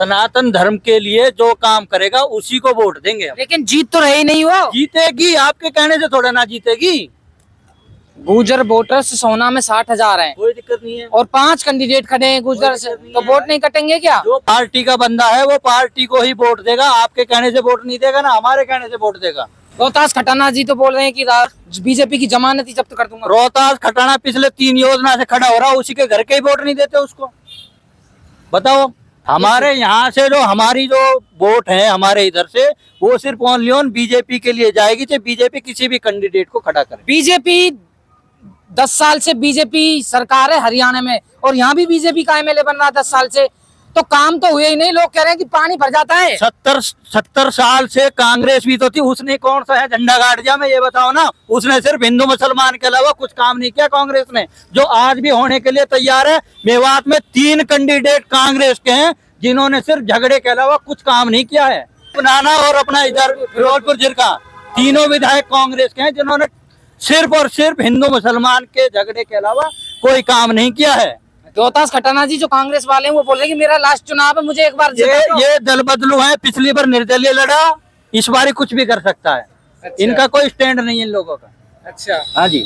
सनातन धर्म के लिए जो काम करेगा उसी को वोट देंगे हम। लेकिन जीत तो रही नहीं वो। जीतेगी, आपके कहने से थोड़ा ना जीतेगी। गुर्जर वोटर्स सोना में 60,000 हैं कोई दिक्कत नहीं है। और 5 कैंडिडेट खड़े हैं गुर्जर से, तो वोट नहीं कटेंगे क्या? जो पार्टी का बंदा है वो पार्टी को ही वोट देगा, आपके कहने से वोट नहीं देगा ना हमारे कहने से वोट देगा। रोहतास खटाना जी तो बोल रहे हैं कि बीजेपी की जमानत ही जब्त कर दूंगा। रोहतास खटाना पिछले 3 योजना से खड़ा हो रहा, उसी के घर के ही वोट नहीं देते उसको। बताओ, हमारे यहाँ से जो हमारी जो वोट है हमारे इधर से, वो सिर्फ ओनली ऑन बीजेपी के लिए जाएगी, चाहे बीजेपी किसी भी कैंडिडेट को खड़ा करे। बीजेपी 10 साल से बीजेपी सरकार है हरियाणा में, और यहाँ भी बीजेपी का एमएलए बन रहा है 10 साल से, तो काम तो हुए ही नहीं। लोग कह रहे हैं कि पानी भर जाता है। 70 साल से कांग्रेस भी तो थी, उसने कौन सा है झंडा गाड़ दिया? मैं ये बताओ ना, उसने सिर्फ हिंदू मुसलमान के अलावा कुछ काम नहीं किया कांग्रेस ने, जो आज भी होने के लिए तैयार है। मेवात में 3 कैंडिडेट कांग्रेस के हैं जिन्होंने सिर्फ झगड़े के अलावा कुछ काम नहीं किया है। नाना और अपना इधर फिरोजपुर जिरका, तीनों विधायक कांग्रेस के हैं जिन्होंने सिर्फ और सिर्फ हिंदू मुसलमान के झगड़े के अलावा कोई काम नहीं किया है। रोहतास खटाना जी जो कांग्रेस वाले हैं वो बोल रहे हैं कि मेरा लास्ट चुनाव है, मुझे एक बार ये दल बदलू है। पिछली बार निर्दलीय लड़ा, इस बार कुछ भी कर सकता है। अच्छा। इनका कोई स्टैंड नहीं है इन लोगों का। अच्छा, हाँ जी।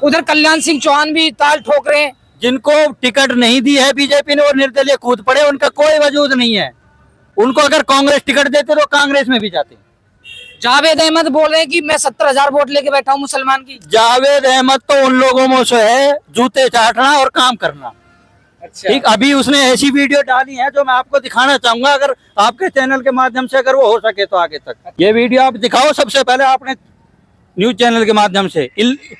उधर कल्याण सिंह चौहान भी ताल ठोक रहे हैं। जिनको टिकट नहीं दी है बीजेपी ने और निर्दलीय कूद पड़े, उनका कोई वजूद नहीं है। उनको अगर कांग्रेस टिकट देते तो कांग्रेस में भी जाते। जावेद अहमद बोल रहे हैं कि मैं 70,000 वोट लेके बैठा हूँ मुसलमान की। जावेद अहमद तो उन लोगों में से है जूते चाटना और काम करना। अच्छा। ठीक, अभी उसने ऐसी वीडियो डाली है जो मैं आपको दिखाना चाहूंगा, अगर आपके चैनल के माध्यम से अगर वो हो सके तो आगे तक ये वीडियो आप दिखाओ। सबसे पहले आपने न्यूज चैनल के माध्यम से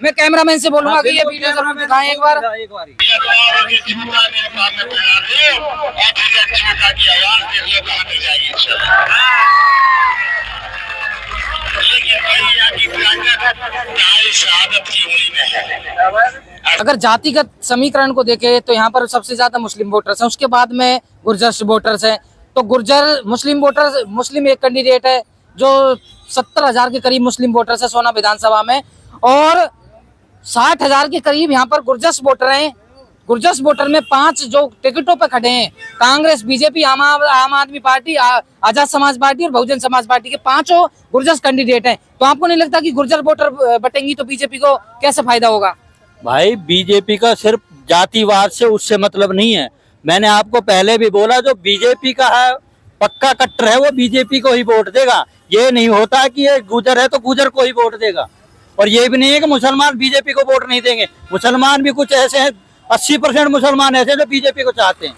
मैं कैमरामैन से बोलूंगा कि ये वीडियो जरूर दिखाएं एक बार। अगर जातिगत समीकरण को देखें तो यहाँ पर सबसे ज्यादा मुस्लिम वोटर्स हैं, उसके बाद में गुर्जर वोटर्स हैं। तो गुर्जर मुस्लिम वोटर्स, मुस्लिम एक कैंडिडेट है जो 70,000 के करीब मुस्लिम वोटर्स है सोना विधानसभा में, और 60,000 के करीब यहाँ पर गुर्जर वोटर हैं। गुर्जर वोटर में 5 जो टिकटों पर खड़े हैं, कांग्रेस, बीजेपी, आम आदमी पार्टी, आजाद समाज पार्टी और बहुजन समाज पार्टी के 5 गुर्जर कैंडिडेट हैं। तो आपको नहीं लगता कि गुर्जर वोटर बटेंगी तो बीजेपी को कैसे फायदा होगा? भाई, बीजेपी का सिर्फ जातिवाद से उससे मतलब नहीं है। मैंने आपको पहले भी बोला, जो बीजेपी का है पक्का कट्टर है वो बीजेपी को ही वोट देगा। ये नहीं होता कि ये गुजर है तो गुजर को ही वोट देगा, और ये भी नहीं है कि मुसलमान बीजेपी को वोट नहीं देंगे। मुसलमान भी कुछ ऐसे हैं, 80% मुसलमान ऐसे जो बीजेपी को चाहते हैं।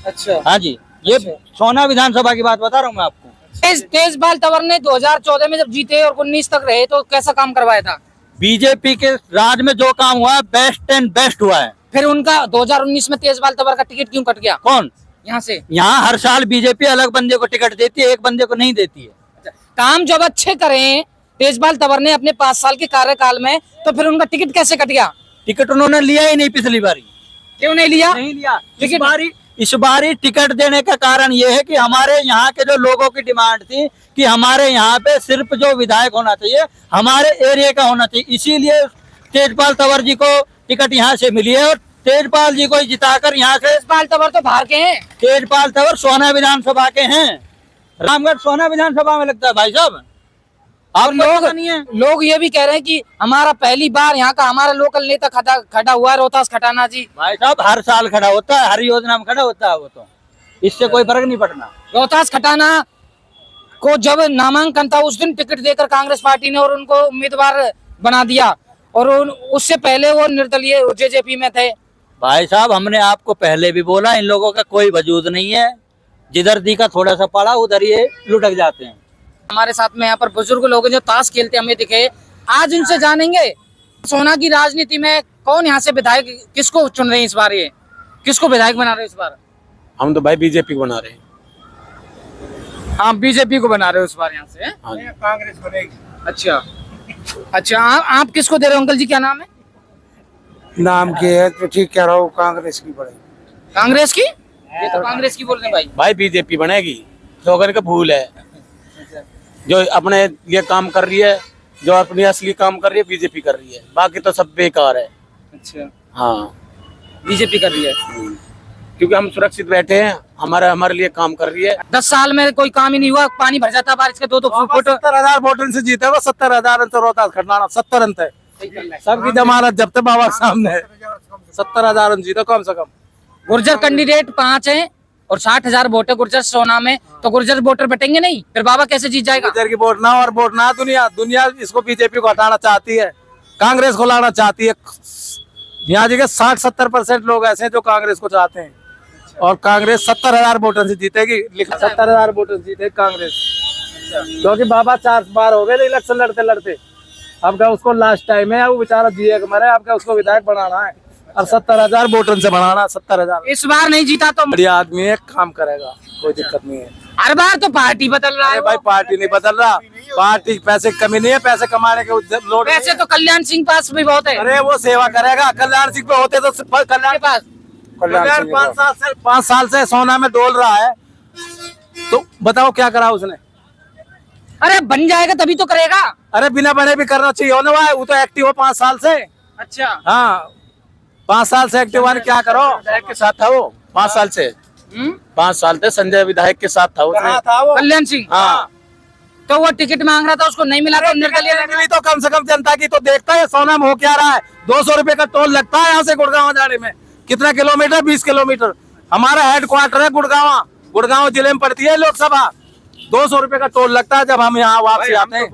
अच्छा, हाँ जी। ये सोना विधानसभा की बात बता रहा हूँ मैं आपको। तेजपाल तंवर ने 2014 में जब जीते और 19 तक रहे तो कैसा काम करवाया था? बीजेपी के राज में जो काम हुआ है बेस्ट एंड बेस्ट हुआ है। फिर उनका 2019 में तेजपाल तंवर का टिकट क्यों कट गया? कौन? यहाँ से। यहाँ हर साल बीजेपी अलग बंदे को टिकट देती है, एक बंदे को नहीं देती है। काम जब अच्छे करें तेजपाल तंवर ने अपने 5 साल के कार्यकाल में, तो फिर उनका टिकट कैसे कट गया? टिकट उन्होंने लिया ही नहीं पिछली बारी। क्यों नहीं लिया? नहीं लिया। इस बारी टिकट देने का कारण ये है कि हमारे यहाँ के जो लोगों की डिमांड थी कि हमारे यहाँ पे सिर्फ जो विधायक होना चाहिए हमारे एरिया का होना चाहिए, इसीलिए तेजपाल तंवर जी को टिकट यहाँ से मिली है, और तेजपाल जी को जिताकर यहाँ से। तेजपाल तंवर तो बाहर के हैं। तेजपाल तंवर सोना विधानसभा के हैं, रामगढ़ सोना विधानसभा में लगता है भाई साहब। आप लोग ये भी कह रहे हैं कि हमारा पहली बार यहाँ का हमारा लोकल नेता खड़ा हुआ है रोहतास खटाना जी। भाई साहब, हर साल खड़ा होता है, हर योजना में खड़ा होता है वो, तो इससे कोई फर्क नहीं पड़ना। रोहतास खटाना को जब नामांकन था उस दिन टिकट देकर कांग्रेस पार्टी ने और उनको उम्मीदवार बना दिया, और उससे पहले वो निर्दलीय जेजेपी में थे। भाई साहब, हमने आपको पहले भी बोला, इन लोगों का कोई वजूद नहीं है। जिधर दी का थोड़ा सा पड़ा उधर ये लुढ़क जाते हैं। हमारे साथ में यहाँ पर बुजुर्ग लोग हैं जो ताश खेलते हमें दिखे, आज उनसे जानेंगे सोना की राजनीति में कौन यहाँ से विधायक, किसको चुन रहे हैं इस बार, ये किसको विधायक बना रहे हैं इस बार? हम तो भाई बीजेपी को बना रहे हैं। हाँ, बीजेपी को बना रहे हो इस बार यहाँ से? कांग्रेस बनेगी। अच्छा अच्छा, आप किसको दे रहे हो अंकल जी? क्या नाम है? नाम के है तो ठीक कह रहा हूँ, कांग्रेस की बनेगी। कांग्रेस की? ये तो कांग्रेस की बोल रहे हैं भाई बीजेपी बनेगी। लोगों का भूल है, जो अपने ये काम कर रही है, जो अपनी असली काम कर रही है बीजेपी कर रही है, बाकी तो सब बेकार है। अच्छा, हाँ, बीजेपी कर रही है। क्योंकि हम सुरक्षित बैठे हैं, हमारे लिए काम कर रही है। 10 साल में कोई काम ही नहीं हुआ, पानी भर जाता बारिश के 2-2 फुट। 70,000 वोटों से जीते वो 70,000 अंतर रोहतास खटनाना 70 अंत है सबकी जमानत जब्त है बाबा के सामने 70,000 जीते कम से कम। गुर्जर कैंडिडेट 5 हैं और 60,000 वोट है गुर्जर सोना में, तो गुर्जर वोटर बटेंगे नहीं, फिर बाबा कैसे जीत जाएगा? गुर्जर की वोट ना और वोट ना दुनिया इसको बीजेपी को हटाना चाहती है, कांग्रेस को लाना चाहती है। यहाँ जी के 60-70% लोग ऐसे हैं जो कांग्रेस को चाहते हैं और कांग्रेस 70,000 वोटों से जीतेगी। 70,000 वोटों से जीतेगी कांग्रेस, क्योंकि बाबा 4 बार हो गए इलेक्शन लड़ते लड़ते। अब क्या उसको लास्ट टाइम है, वो बेचारा जिए मरे, अब क्या उसको विधायक बनाना है और 70,000 वोटों से बनाना। 70,000 इस बार नहीं जीता तो बढ़िया आदमी है, काम करेगा, कोई दिक्कत नहीं है। हर बार तो पार्टी बदल रहा है भाई पार्टी नहीं बदल रहा, पार्टी पैसे की कमी नहीं है, पैसे कमाने के लोड। वैसे तो कल्याण सिंह पास भी बहुत है। अरे वो सेवा करेगा, कल्याण सिंह पे होते तो कल्याण के पास कल्याण 5 साल से सोना में डोल रहा है, तो बताओ क्या करा उसने? अरे बन जाएगा तभी तो करेगा। अरे बिना बने भी करना चाहिए ना भाई, वो तो एक्टिव हो 5 साल से। अच्छा हाँ 5 साल से एक्टिव है, क्या करो? विधायक के साथ था वो 5 साल से। 5 साल से संजय विधायक के साथ था उसने। कहाँ था वो? कल्याण सिंह, हाँ तो वो टिकट मांग रहा था, उसको नहीं मिला तो निर्दलीय नहीं मिली तो कम से कम जनता की तो देखता है सोना में हो क्या रहा है। 200 रुपए का टोल लगता है यहाँ से गुड़गांव जाने में। कितना किलोमीटर? 20 किलोमीटर। हमारा हेडक्वार्टर है गुड़गांव जिले में पड़ती है लोकसभा। 200 रुपए का टोल लगता है जब हम यहाँ वापसी आते हैं।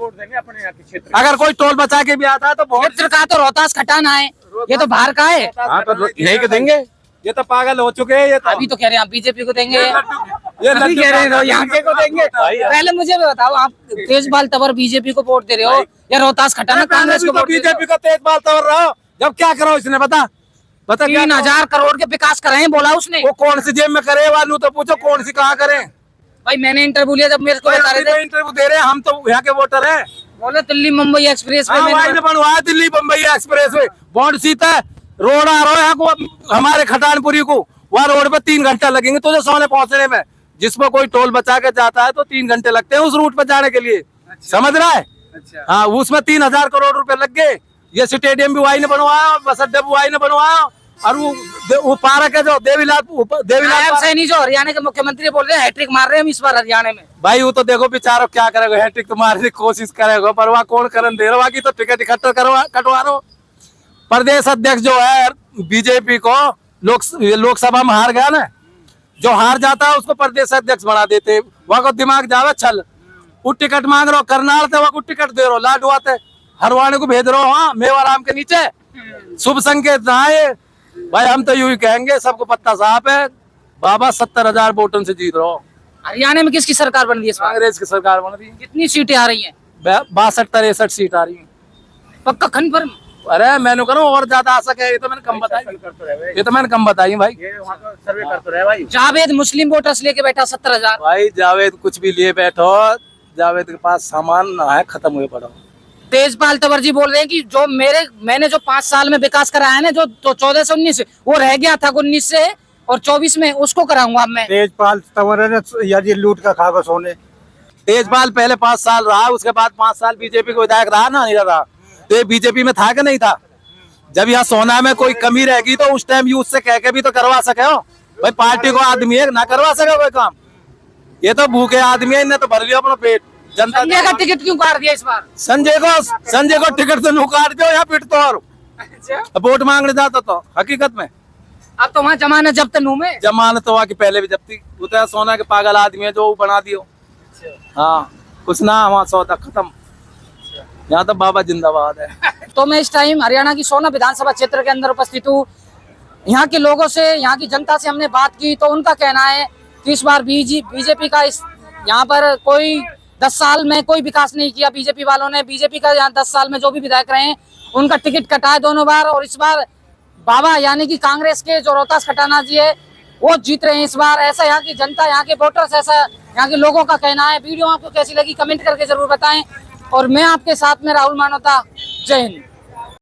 अगर कोई टोल बचा के भी आता है तो बहुत क्षेत्र का तो रोहतास खटाना है, ये तो बाहर का है। हाँ तो यही के देंगे। ये तो पागल हो चुके हैं। ये तो अभी तो कह रहे हैं आप बीजेपी को देंगे, ये अभी कह रहे हैं यहाँ के को देंगे। पहले मुझे बताओ, आप तेजपाल तंवर बीजेपी को वोट दे रहे हो या रोहतास खटाना कांग्रेस को वोट दे रहे बीजेपी का तेज बाल तोड़ रहा हो, जब क्या करो इसने बता हो? 3,000 करोड़ के विकास कराए बोला उसने। वो कौन सी जेब में करे वालू तो पूछो कौन सी कहाँ करे। भाई मैंने इंटरव्यू लिया, जब मेरे को बता रहे थे, इंटरव्यू दे रहे हैं, हम तो यहाँ के वोटर हैं। बोले दिल्ली मुंबई एक्सप्रेस वे भाई ने बनवाया दिल्ली बम्बई एक्सप्रेस वे, बॉन्ड सीता रोड आ रहा है को हमारे खटानपुरी को, वहाँ रोड पे 3 घंटा लगेंगे तुझे सोने पहुंचने में। जिसमें कोई टोल बचा के जाता है तो 3 घंटे लगते हैं उस रूट पर जाने के लिए। समझ रहा है? हाँ उसमें 3,000 करोड़ रुपए लग गए। ये स्टेडियम भी वही ने बनवाया, बस अड्डा भी वही ने बनवाया, और वो पार्क है जो देवीलाल सैनी जो हरियाणा के मुख्यमंत्री बोल रहे हैं हैट्रिक मार रहे हैं हम इस बार हरियाणा में। भाई वो तो देखो बेचारो क्या करेगा, हैट्रिक तो मारने की कोशिश करेगा, पर वहाँ कौन करन दे रहा की तो टिकट इकट्ठा कटवा रहा। प्रदेश अध्यक्ष जो है बीजेपी को लोकसभा में हार गया ना, जो हार जाता है उसको प्रदेश अध्यक्ष बना देते। वहाँ को दिमाग जावे छल, वो टिकट मांग रहे हो करनाल से, वहाँ को टिकट दे रहे हो लाडवाते, हरवाणे को भेज रहे हो हाँ मेवाराम के नीचे। शुभ संकेत ना है भाई, हम तो यूं ही कहेंगे, सबको पत्ता साफ है। बाबा 70,000 वोटों से जीत रहे हो। हरियाणा में किसकी सरकार बन रही है इस बार? कांग्रेस की सरकार बन रही है। कितनी सीटें आ रही हैं? 62-63 सीट आ रही है। पक्का कन्फर्म? अरे मैंने करूँ और ज्यादा आ सके, ये तो मैंने कम बताई भाई। सर्वे कर तो रहे भाई। जावेद मुस्लिम वोटर्स लेके बैठा 70,000। भाई जावेद कुछ भी लिए बैठो, जावेद के पास सामान ना है, खत्म हुए पड़ो। तेजपाल तंवर जी बोल रहे हैं कि जो मैंने जो 5 साल में विकास कराया है ना, जो 14 से 19 वो रह गया था 19 से और 24 में, उसको कराऊंगा अब मैं। तेजपाल तंवर ने यदि लूट का खागा सोने। तेजपाल पहले 5 साल रहा, उसके बाद 5 साल बीजेपी को विधायक रहा ना, नहीं रहा तो ये बीजेपी में था कि नहीं था? जब यहाँ सोना में कोई कमी रहेगी तो उस टाइम यूथ से कह के भी तो करवा सके हो भाई। पार्टी को आदमी है ना करवा सके कोई काम, ये तो भूखे आदमी है, इन्हें तो भर लिया अपना पेट। जनता संजय का टिकट क्यों काट दिया इस बार? संजय को टिकट से काट दो या पिट तो, और वोट मांगने जाता तो हकीकत में अब तो वहाँ जमानत जब्त नू में। जमानत तो वहाँ की पहले भी जब थी, वो तो सोना के पागल आदमी है जो वो बना दियो। हाँ कुछ ना वहाँ सौदा खत्म, यहाँ तो बाबा जिंदाबाद है। तो मैं इस टाइम हरियाणा की सोना विधानसभा क्षेत्र के अंदर उपस्थित हूँ। यहाँ के लोगों से, यहाँ की जनता से हमने बात की तो उनका कहना है कि इस बार बीजेपी का यहाँ पर कोई 10 साल में कोई विकास नहीं किया बीजेपी वालों ने। बीजेपी का यहाँ 10 साल में जो भी विधायक रहे हैं उनका टिकट कटा है दोनों बार, और इस बार बाबा यानी कि कांग्रेस के जो रोहतास खटाना जी है वो जीत रहे हैं इस बार। ऐसा यहाँ की जनता, यहाँ के वोटर्स, ऐसा यहाँ के लोगों का कहना है। वीडियो आपको कैसी लगी कमेंट करके जरूर बताएं, और मैं आपके साथ में राहुल मानवता। जय हिंद।